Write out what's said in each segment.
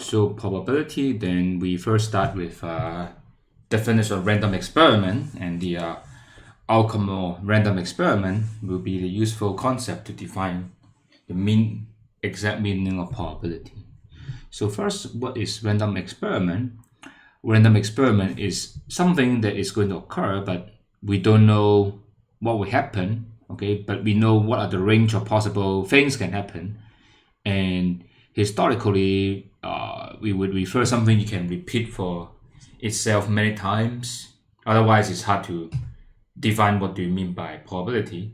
So probability, then we first start with definition of random experiment, and the outcome of random experiment will be the useful concept to define the exact meaning of probability. So first, what is random experiment? Random experiment is something that is going to occur, but we don't know what will happen, okay? But we know what are the range of possible things can happen. And historically, we would refer something you can repeat for itself many times. Otherwise, it's hard to define what do you mean by probability.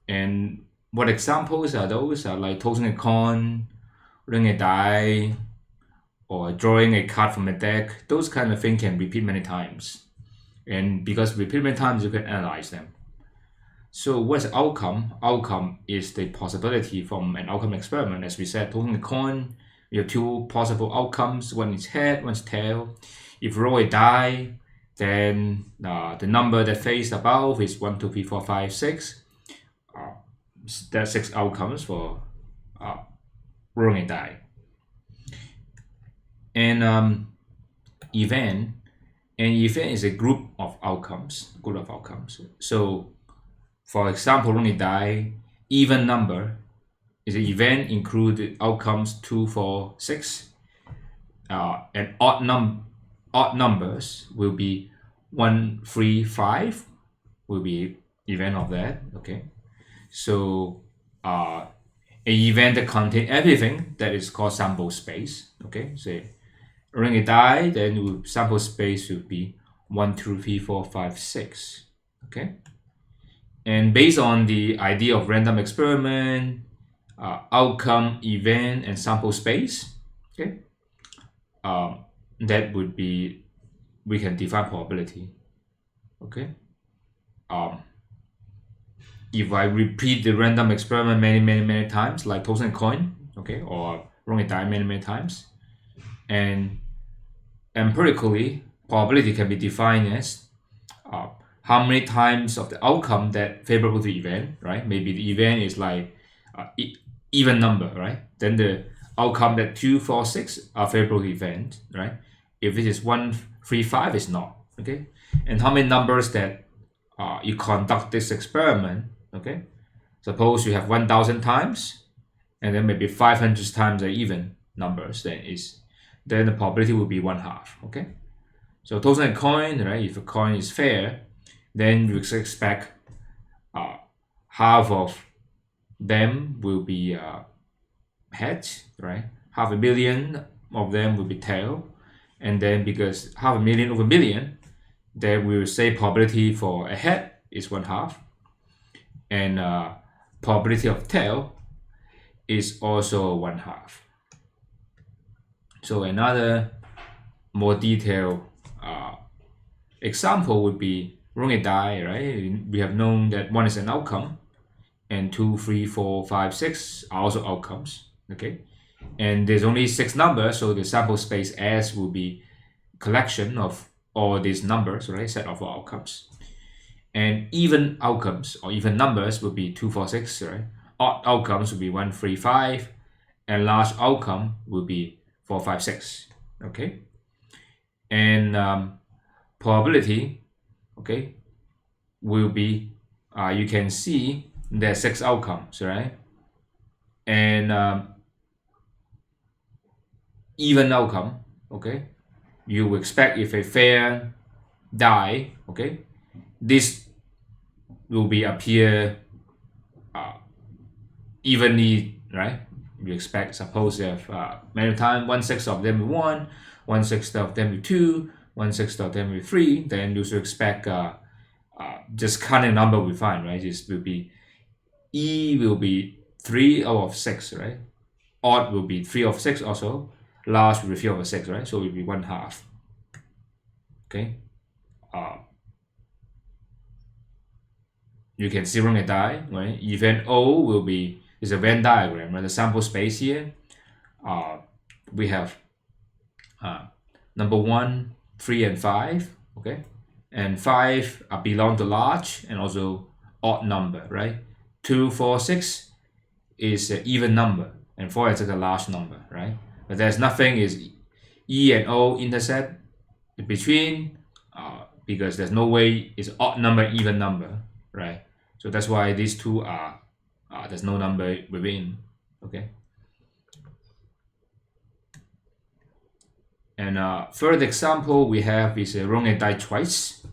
And what examples are those? Are like tossing a coin, rolling a die, or drawing a card from a deck. Those kind of things can repeat many times. And because repeat many times, you can analyze them. So what's the outcome? Outcome is the possibility from an outcome experiment. As we said, tossing a coin, we have two possible outcomes. One is head, one is tail. If you roll a die, then the number that faced above is 1, 2, 3, 4, 5, 6. There are 6 outcomes for rolling a die. And an event is a group of outcomes. So, for example, rolling a die, even number is an event include outcomes 2, 4, 6. And odd numbers will be 1, 3, 5 will be event of that. Okay, so an event that contains everything, that is called sample space. Okay, so rolling a die, then sample space will be 1, 2, 3, 4, 5, 6. Okay, and based on the idea of random experiment, outcome, event, and sample space, okay, that would be, we can define probability. Okay, if I repeat the random experiment many times, like tossing a coin, okay, or rolling a die many times, and empirically, probability can be defined as how many times of the outcome that favorable to the event, right? Maybe the event is like even number, right? Then the outcome that 2, 4, 6 are favorable to the event, right? If it is 1, 3, 5, it's not, okay? And how many numbers that you conduct this experiment, okay? Suppose you have 1,000 times, and then maybe 500 times are even numbers, then the probability will be 1/2, okay? So tossing a coin, right? If a coin is fair, then you expect half of them will be heads, right? 500,000 of them will be tail. And then because 500,000 over a million, then we will say probability for a head is 1/2. And probability of tail is also 1/2. So another more detailed example would be rolling a die, right? We have known that 1 is an outcome, and 2, 3, 4, 5, 6 are also outcomes, okay? And there's only 6 numbers, so the sample space S will be collection of all these numbers, right? Set of outcomes. And even outcomes or even numbers will be 2, 4, 6, right? Odd outcomes will be 1, 3, 5, and large outcome will be 4, 5, 6. Okay, and probability, okay, will be you can see there are 6 outcomes, right? And even outcome, okay, you will expect if a fair die, okay, this will be appear evenly, right? You expect, suppose you have many times 1/6 of them with 1, 1/6 of them with 2, 1/6 of them with 3, then you should expect just counting number we find, right? This will be E will be 3 out of 6, right? Odd will be 3 of 6 also. Large will be 3 over 6, right? So it will be 1/2. Okay. You can see rolling a die, right? Event O will be, is a Venn diagram, right? The sample space here. We have number 1, 3, and 5. Okay, and 5 belong to large and also odd number, right? 2, 4, 6 is an even number, and 4 is a large number, right? but there's nothing is E and O intercept in between, because there's no way it's odd number, even number, right? So that's why these two are, there's no number within, okay? And third example we have is roll a die twice,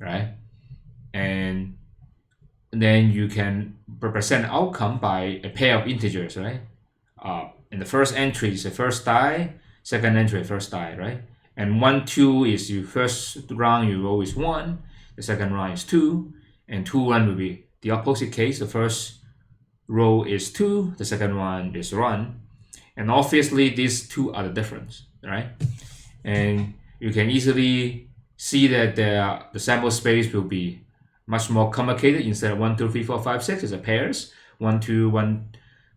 right? And then you can represent outcome by a pair of integers, right? And the first entry is the first die, second entry first die, right? And 1, 2 is your first round you roll is 1, the second round is 2, and 2, 1 will be the opposite case. The first row is 2, the second one is 1, and obviously these two are the difference, right? And you can easily see that the sample space will be much more complicated. Instead of 1, 2, 3, 4, 5, 6 is a pairs, 1, 2, 1,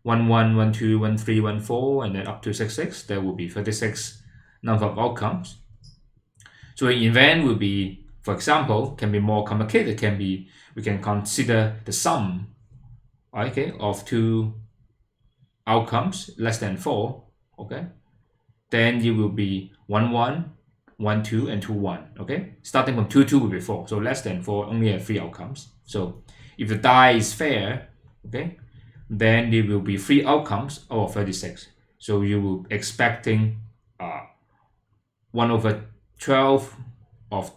1, 1, 1, 2, 1, 3, 1, 4, and then up to 6, 6. There will be 36 number of outcomes. So an event will be, for example, can be more complicated. Can be, we can consider the sum, okay, of two outcomes less than 4, okay? Then it will be 1, 1, 1, 2, and 2, 1, okay? Starting from 2, 2 will be 4. So less than 4 only have 3 outcomes. So if the die is fair, okay, then there will be 3 outcomes out of 36. So you will expecting 1/12 of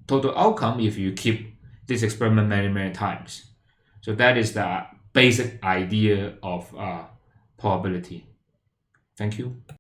total outcome if you keep this experiment many times. So that is the basic idea of probability. Thank you.